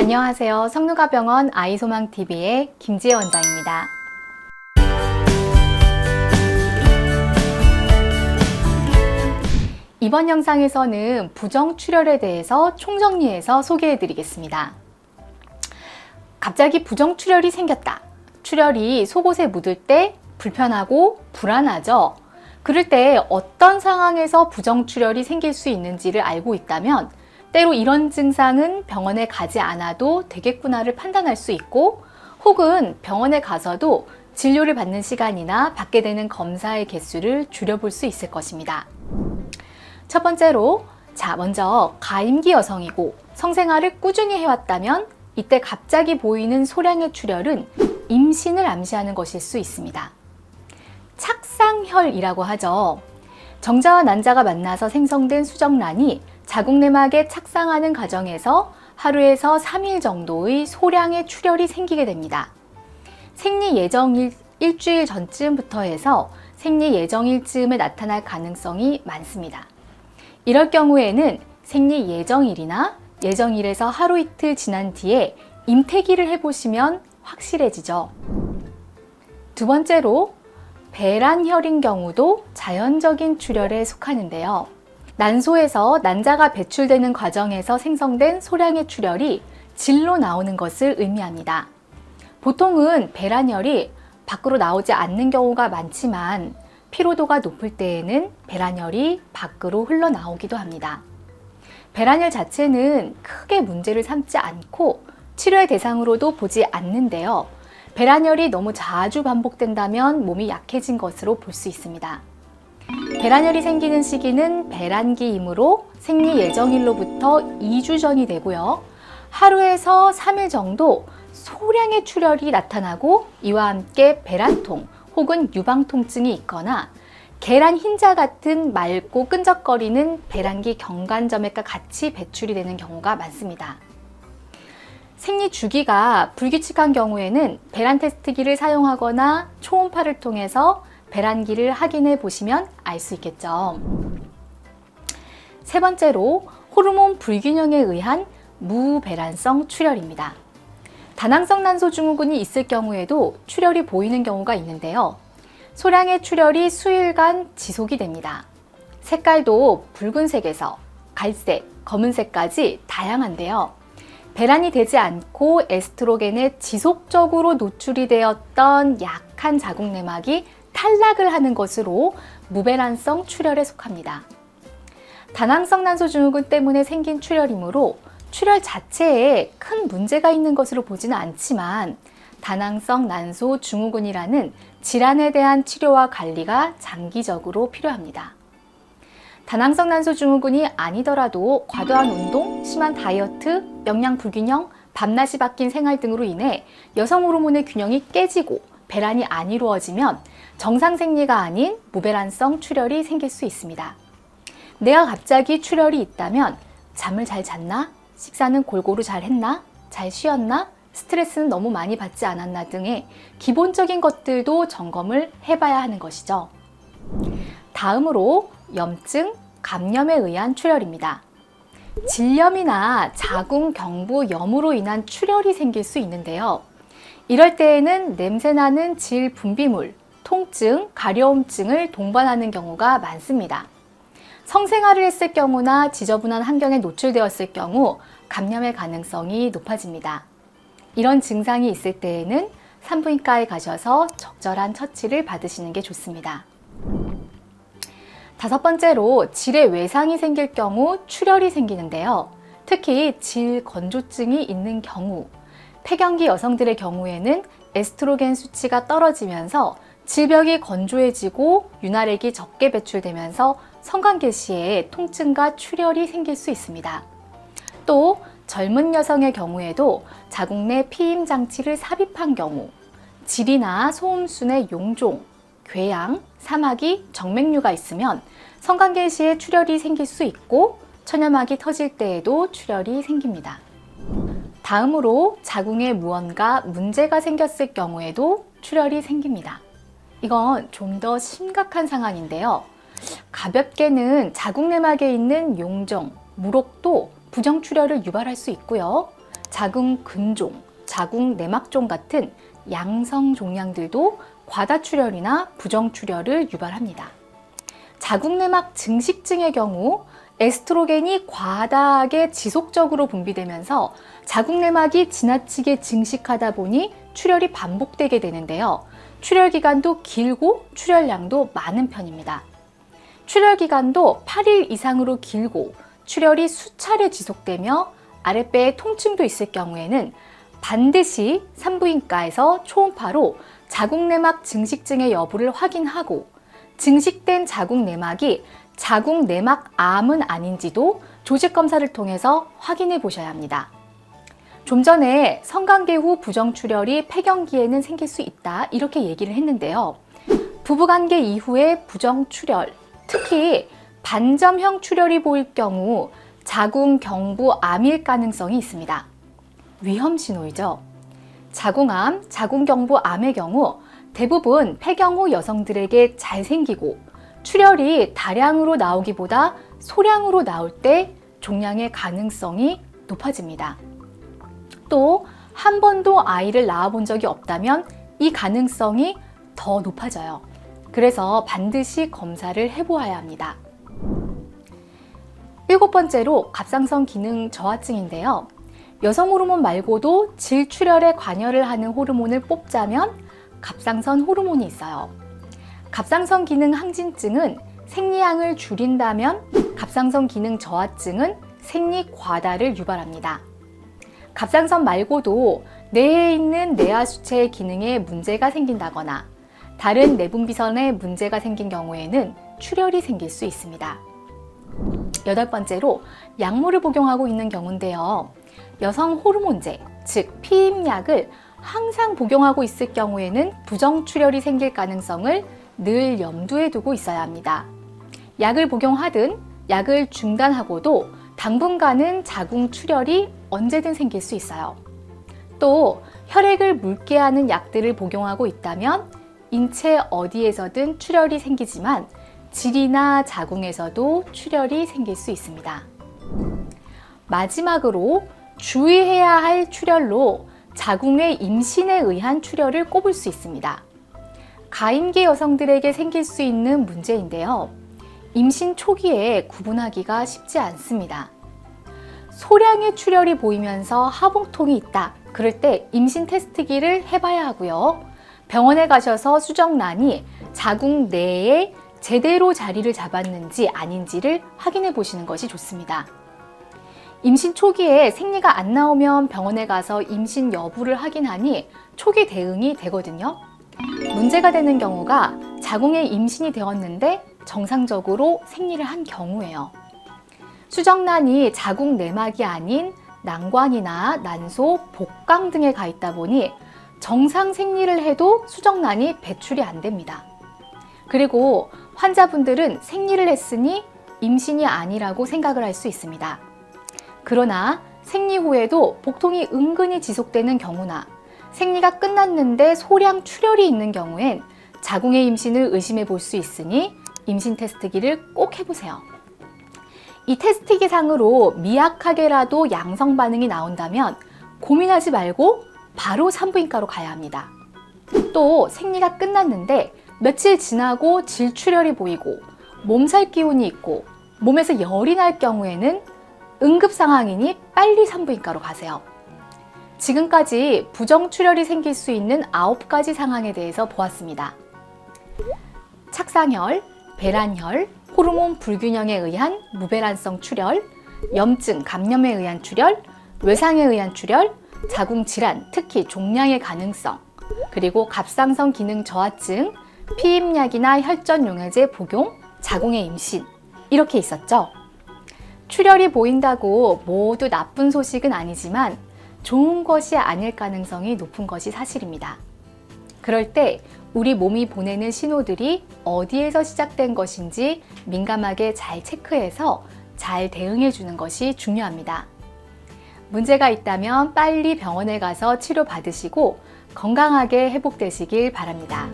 안녕하세요. 성누가병원 아이소망TV의 김지혜 원장입니다. 이번 영상에서는 부정출혈에 대해서 총정리해서 소개해 드리겠습니다. 갑자기 부정출혈이 생겼다. 출혈이 속옷에 묻을 때 불편하고 불안하죠. 그럴 때 어떤 상황에서 부정출혈이 생길 수 있는지를 알고 있다면 때로 이런 증상은 병원에 가지 않아도 되겠구나를 판단할 수 있고, 혹은 병원에 가서도 진료를 받는 시간이나 받게 되는 검사의 개수를 줄여볼 수 있을 것입니다. 첫 번째로, 먼저 가임기 여성이고 성생활을 꾸준히 해왔다면 이때 갑자기 보이는 소량의 출혈은 임신을 암시하는 것일 수 있습니다. 착상혈이라고 하죠. 정자와 난자가 만나서 생성된 수정란이 자궁내막에 착상하는 과정에서 하루에서 3일 정도의 소량의 출혈이 생기게 됩니다. 생리 예정일 일주일 전쯤부터 해서 생리 예정일쯤에 나타날 가능성이 많습니다. 이럴 경우에는 생리 예정일이나 예정일에서 하루 이틀 지난 뒤에 임태기를 해보시면 확실해지죠. 두 번째로, 배란혈인 경우도 자연적인 출혈에 속하는데요. 난소에서 난자가 배출되는 과정에서 생성된 소량의 출혈이 질로 나오는 것을 의미합니다. 보통은 배란혈이 밖으로 나오지 않는 경우가 많지만 피로도가 높을 때에는 배란혈이 밖으로 흘러나오기도 합니다. 배란혈 자체는 크게 문제를 삼지 않고 치료의 대상으로도 보지 않는데요. 배란혈이 너무 자주 반복된다면 몸이 약해진 것으로 볼 수 있습니다. 배란혈이 생기는 시기는 배란기이므로 생리 예정일로부터 2주 전이 되고요. 하루에서 3일 정도 소량의 출혈이 나타나고 이와 함께 배란통 혹은 유방통증이 있거나 계란 흰자 같은 맑고 끈적거리는 배란기 경관점액과 같이 배출이 되는 경우가 많습니다. 생리 주기가 불규칙한 경우에는 배란 테스트기를 사용하거나 초음파를 통해서 배란기를 확인해 보시면 알 수 있겠죠. 세 번째로, 호르몬 불균형에 의한 무배란성 출혈입니다. 다낭성 난소 증후군이 있을 경우에도 출혈이 보이는 경우가 있는데요. 소량의 출혈이 수일간 지속이 됩니다. 색깔도 붉은색에서 갈색, 검은색까지 다양한데요. 배란이 되지 않고 에스트로겐에 지속적으로 노출이 되었던 약한 자궁내막이 탈락을 하는 것으로 무배란성 출혈에 속합니다. 다낭성 난소 증후군 때문에 생긴 출혈이므로 출혈 자체에 큰 문제가 있는 것으로 보지는 않지만 다낭성 난소 증후군이라는 질환에 대한 치료와 관리가 장기적으로 필요합니다. 다낭성 난소 증후군이 아니더라도 과도한 운동, 심한 다이어트, 영양 불균형, 밤낮이 바뀐 생활 등으로 인해 여성 호르몬의 균형이 깨지고 배란이 안 이루어지면 정상 생리가 아닌 무배란성 출혈이 생길 수 있습니다. 내가 갑자기 출혈이 있다면 잠을 잘 잤나? 식사는 골고루 잘 했나? 잘 쉬었나? 스트레스는 너무 많이 받지 않았나 등의 기본적인 것들도 점검을 해봐야 하는 것이죠. 다음으로 염증, 감염에 의한 출혈입니다. 질염이나 자궁 경부염으로 인한 출혈이 생길 수 있는데요. 이럴 때에는 냄새나는 질 분비물, 통증, 가려움증을 동반하는 경우가 많습니다. 성생활을 했을 경우나 지저분한 환경에 노출되었을 경우 감염의 가능성이 높아집니다. 이런 증상이 있을 때에는 산부인과에 가셔서 적절한 처치를 받으시는 게 좋습니다. 다섯 번째로, 질의 외상이 생길 경우 출혈이 생기는데요. 특히 질 건조증이 있는 경우, 폐경기 여성들의 경우에는 에스트로겐 수치가 떨어지면서 질벽이 건조해지고 윤활액이 적게 배출되면서 성관계 시에 통증과 출혈이 생길 수 있습니다. 또 젊은 여성의 경우에도 자궁 내 피임 장치를 삽입한 경우, 질이나 소음순의 용종, 궤양, 사마귀, 정맥류가 있으면 성관계 시에 출혈이 생길 수 있고 천여막이 터질 때에도 출혈이 생깁니다. 다음으로 자궁에 무언가 문제가 생겼을 경우에도 출혈이 생깁니다. 이건 좀 더 심각한 상황인데요. 가볍게는 자궁내막에 있는 용종, 물혹도 부정출혈을 유발할 수 있고요. 자궁 근종, 자궁 내막종 같은 양성 종양들도 과다출혈이나 부정출혈을 유발합니다. 자궁내막 증식증의 경우 에스트로겐이 과다하게 지속적으로 분비되면서 자궁내막이 지나치게 증식하다 보니 출혈이 반복되게 되는데요. 출혈 기간도 길고 출혈량도 많은 편입니다. 출혈 기간도 8일 이상으로 길고 출혈이 수차례 지속되며 아랫배에 통증도 있을 경우에는 반드시 산부인과에서 초음파로 자궁내막 증식증의 여부를 확인하고 증식된 자궁내막이 자궁내막암은 아닌지도 조직검사를 통해서 확인해 보셔야 합니다. 좀 전에 성관계 후 부정출혈이 폐경기에는 생길 수 있다 이렇게 얘기를 했는데요. 부부관계 이후에 부정출혈, 특히 반점형 출혈이 보일 경우 자궁경부암일 가능성이 있습니다. 위험 신호이죠. 자궁암, 자궁경부암의 경우 대부분 폐경 후 여성들에게 잘 생기고 출혈이 다량으로 나오기보다 소량으로 나올 때 종양의 가능성이 높아집니다. 또 한 번도 아이를 낳아본 적이 없다면 이 가능성이 더 높아져요. 그래서 반드시 검사를 해보아야 합니다. 7번째로 갑상선 기능 저하증인데요. 여성 호르몬 말고도 질출혈에 관여를 하는 호르몬을 뽑자면 갑상선 호르몬이 있어요. 갑상선 기능 항진증은 생리량을 줄인다면 갑상선 기능 저하증은 생리 과다를 유발합니다. 갑상선 말고도 뇌에 있는 뇌하수체의 기능에 문제가 생긴다거나 다른 내분비선에 문제가 생긴 경우에는 출혈이 생길 수 있습니다. 8번째로 약물을 복용하고 있는 경우인데요. 여성 호르몬제, 즉 피임약을 항상 복용하고 있을 경우에는 부정출혈이 생길 가능성을 늘 염두에 두고 있어야 합니다. 약을 복용하든 약을 중단하고도 당분간은 자궁출혈이 언제든 생길 수 있어요. 또 혈액을 묽게 하는 약들을 복용하고 있다면 인체 어디에서든 출혈이 생기지만 질이나 자궁에서도 출혈이 생길 수 있습니다. 마지막으로 주의해야 할 출혈로 자궁의 임신에 의한 출혈을 꼽을 수 있습니다. 가임기 여성들에게 생길 수 있는 문제인데요. 임신 초기에 구분하기가 쉽지 않습니다. 소량의 출혈이 보이면서 하복통이 있다. 그럴 때 임신 테스트기를 해봐야 하고요. 병원에 가셔서 수정란이 자궁 내에 제대로 자리를 잡았는지 아닌지를 확인해 보시는 것이 좋습니다. 임신 초기에 생리가 안 나오면 병원에 가서 임신 여부를 확인하니 초기 대응이 되거든요. 문제가 되는 경우가 자궁에 임신이 되었는데 정상적으로 생리를 한 경우예요. 수정란이 자궁 내막이 아닌 난관이나 난소, 복강 등에 가 있다 보니 정상 생리를 해도 수정란이 배출이 안 됩니다. 그리고 환자분들은 생리를 했으니 임신이 아니라고 생각을 할 수 있습니다. 그러나 생리 후에도 복통이 은근히 지속되는 경우나 생리가 끝났는데 소량 출혈이 있는 경우엔 자궁의 임신을 의심해 볼 수 있으니 임신 테스트기를 꼭 해보세요. 이 테스트기 상으로 미약하게라도 양성 반응이 나온다면 고민하지 말고 바로 산부인과로 가야 합니다. 또 생리가 끝났는데 며칠 지나고 질출혈이 보이고 몸살 기운이 있고 몸에서 열이 날 경우에는 응급 상황이니 빨리 산부인과로 가세요. 지금까지 부정출혈이 생길 수 있는 9가지 상황에 대해서 보았습니다. 착상혈, 배란혈, 호르몬 불균형에 의한 무배란성 출혈, 염증, 감염에 의한 출혈, 외상에 의한 출혈, 자궁 질환, 특히 종양의 가능성, 그리고 갑상선 기능 저하증, 피임약이나 혈전 용해제 복용, 자궁의 임신 이렇게 있었죠. 출혈이 보인다고 모두 나쁜 소식은 아니지만 좋은 것이 아닐 가능성이 높은 것이 사실입니다. 그럴 때 우리 몸이 보내는 신호들이 어디에서 시작된 것인지 민감하게 잘 체크해서 잘 대응해 주는 것이 중요합니다. 문제가 있다면 빨리 병원에 가서 치료받으시고 건강하게 회복되시길 바랍니다.